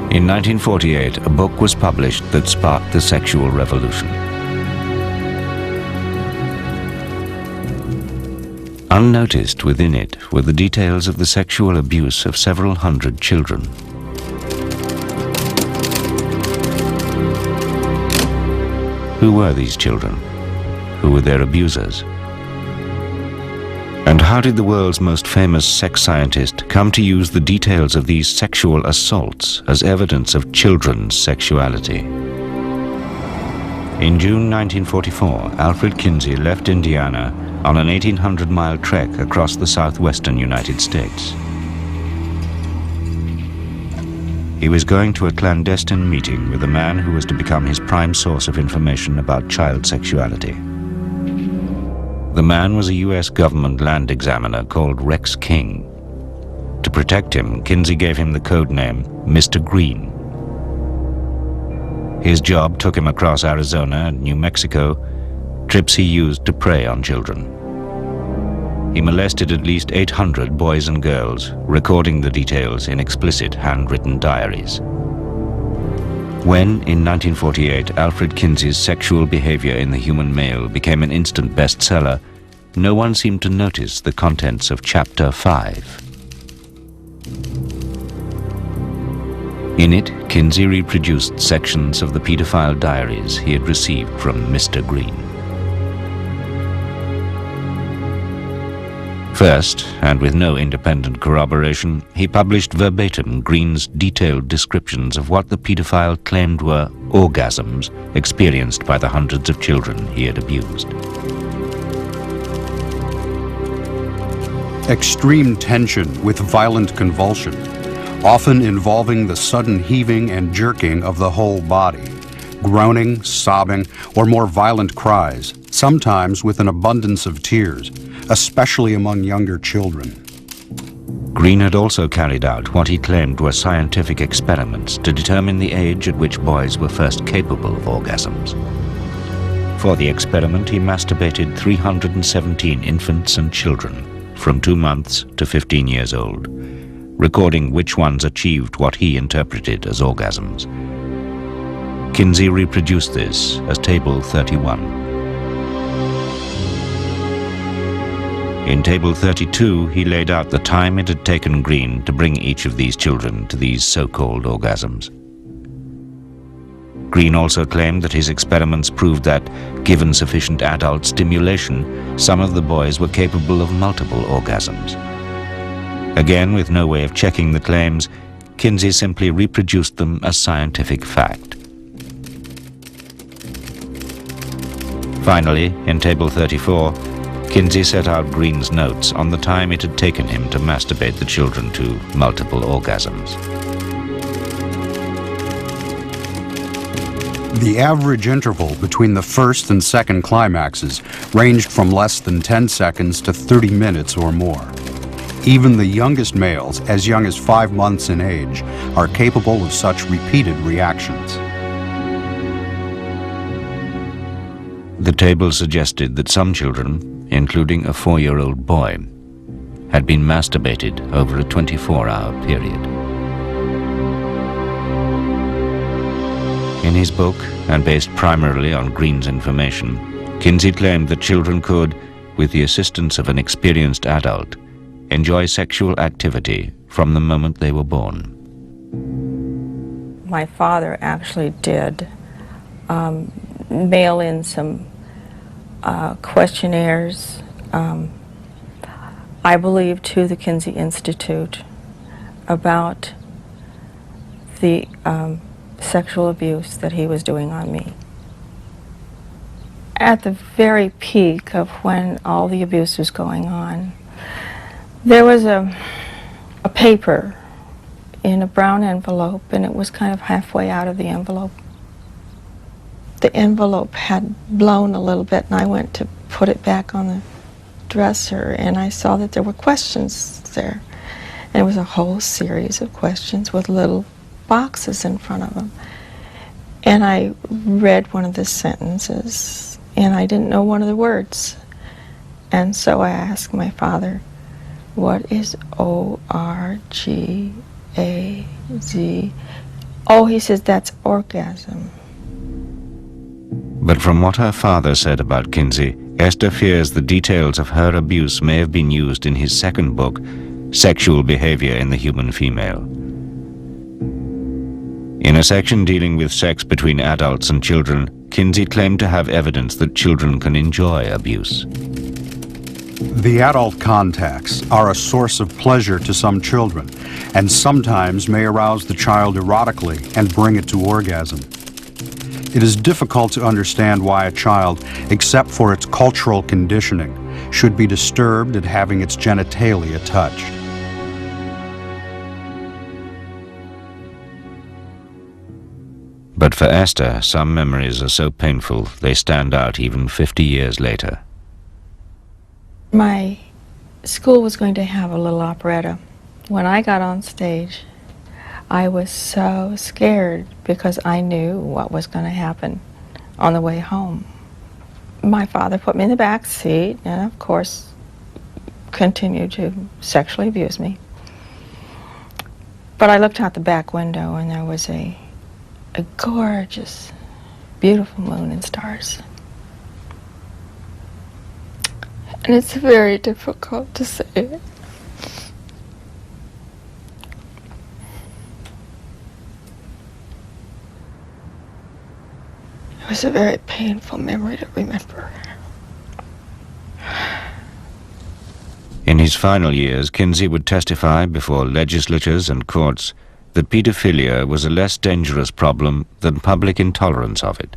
In 1948, a book was published that sparked the sexual revolution. Unnoticed within it were the details of the sexual abuse of several hundred children. Who were these children? Who were their abusers? And how did the world's most famous sex scientist come to use the details of these sexual assaults as evidence of children's sexuality? In June 1944, Alfred Kinsey left Indiana on an 1,800-mile trek across the southwestern United States. He was going to a clandestine meeting with a man who was to become his prime source of information about child sexuality. The man was a U.S. government land examiner called Rex King. To protect him, Kinsey gave him the code name Mr. Green. His job took him across Arizona and New Mexico, trips he used to prey on children. He molested at least 800 boys and girls, recording the details in explicit handwritten diaries. When, in 1948, Alfred Kinsey's sexual behavior in the human male became an instant bestseller, no one seemed to notice the contents of Chapter 5. In it, Kinsey reproduced sections of the pedophile diaries he had received from Mr. Green. First, and with no independent corroboration, he published verbatim Green's detailed descriptions of what the pedophile claimed were orgasms experienced by the hundreds of children he had abused. Extreme tension with violent convulsion, often involving the sudden heaving and jerking of the whole body, groaning, sobbing, or more violent cries, sometimes with an abundance of tears, especially among younger children. Green had also carried out what he claimed were scientific experiments to determine the age at which boys were first capable of orgasms. For the experiment, he masturbated 317 infants and children from 2 months to 15 years old, recording which ones achieved what he interpreted as orgasms. Kinsey reproduced this as Table 31. In Table 32, he laid out the time it had taken Green to bring each of these children to these so-called orgasms. Green also claimed that his experiments proved that, given sufficient adult stimulation, some of the boys were capable of multiple orgasms. Again, with no way of checking the claims, Kinsey simply reproduced them as scientific fact. Finally, in Table 34, Kinsey set out Green's notes on the time it had taken him to masturbate the children to multiple orgasms. The average interval between the first and second climaxes ranged from less than 10 seconds to 30 minutes or more. Even the youngest males, as young as 5 months in age, are capable of such repeated reactions. The table suggested that some children, including a 4-year-old boy, had been masturbated over a 24-hour period. In his book, and based primarily on Green's information, Kinsey claimed that children could, with the assistance of an experienced adult, enjoy sexual activity from the moment they were born. My father actually did mail in some questionnaires, I believe, to the Kinsey Institute about the sexual abuse that he was doing on me. At the very peak of when all the abuse was going on, there was a paper in a brown envelope, and it was kind of halfway out of the envelope. The envelope had blown a little bit, and I went to put it back on the dresser, and I saw that there were questions there. And it was a whole series of questions with little boxes in front of them. And I read one of the sentences, and I didn't know one of the words. And so I asked my father, "What is O-R-G-A-Z?" Oh, he says that's orgasm. But from what her father said about Kinsey, Esther fears the details of her abuse may have been used in his second book, Sexual Behavior in the Human Female. In a section dealing with sex between adults and children, Kinsey claimed to have evidence that children can enjoy abuse. The adult contacts are a source of pleasure to some children, and sometimes may arouse the child erotically and bring it to orgasm. It is difficult to understand why a child, except for its cultural conditioning, should be disturbed at having its genitalia touched. But for Esther, some memories are so painful they stand out even 50 years later. My school was going to have a little operetta. When I got on stage, I was so scared because I knew what was going to happen on the way home. My father put me in the back seat and, of course, continued to sexually abuse me. But I looked out the back window and there was a gorgeous, beautiful moon and stars. And it's very difficult to say it. It was a very painful memory to remember. In his final years, Kinsey would testify before legislatures and courts that pedophilia was a less dangerous problem than public intolerance of it.